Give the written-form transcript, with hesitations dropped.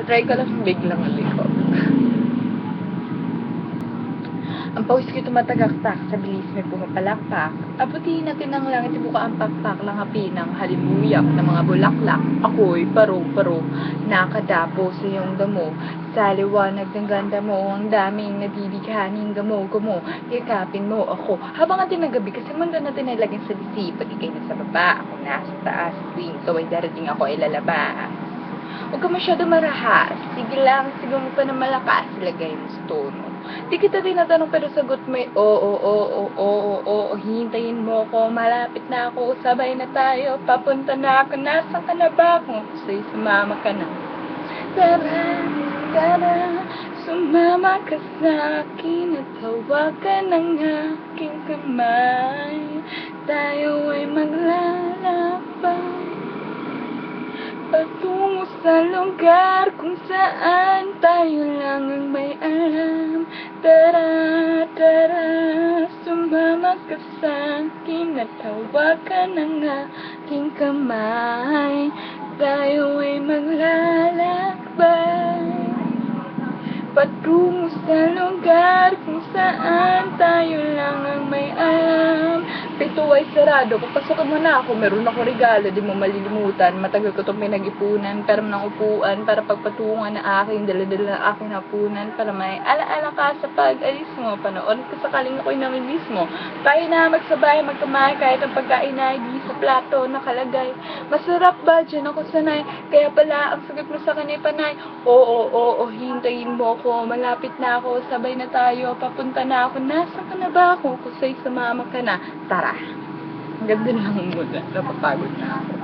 Try ko lang biglang aliko. Ang pawis ko'y tumatagaktak, sa bilis may pumapalakpak. Abutihin natin ang langit, ibuka ang pakpak, langapi ng halimuyak ng mga bulaklak. Ako'y paro-paro, nakadapo sa iyong damo. Sa liwanag ng ganda mo, ang daming nabibighaning gamo-gamo. Yakapin mo ako, habang atin ng gabi, kasi mundo natin ay laging sa disi. Pag ikay nasa baba, ako nasa taas. Tuwing ikaw ay darating, ako ay lalabas. Huwag ka masyado marahas. Sige lang, sigaw mo pa na malakas. Ilagay mo sa tono. Di kita tinatanong pero sagot mo ay oo. Hintayin mo ko, malapit na ako. Sabay na tayo, papunta na ako. Nasaan ka na ba? Kung ako sa'yo, sumama ka na. Tara, sumama ka sa akin at hawakan ang aking kamay. Tayo ay maglalakbay patungo sa lugar kung saan tayo lang ang may alam. Tara, sumama ka sa akin at hawakan ang aking kamay. Tayo ay maglalakbay patungo sa lugar kung saan tayo lang ang may alam. Pito ay sarado. Papasokan mo na ako. Meron ako regalo. Di mo malilimutan. Matagal ko itong pinag-ipunan. Pero ng upuan para pagpatungan na aking dala-dala na aking hapunan. Para may ala-ala ka sa pag-alis mo. Panoorin ko sakaling ako'y namimiss mo. Tayo na magsabay, magkamay. Kahit ang pagkain ay di sa plato nakalagay. Masarap ba? Diyan ako sanay. Kaya pala ang sagot mo sa kanay panay. Oo. Hintayin mo ako. Malapit na ako. Sabay na tayo. Papunta na ako. Nasaan ka na ba ako? Kusay sumama ka na. Tara. Ang ganda lang muna. Napapagod na ako.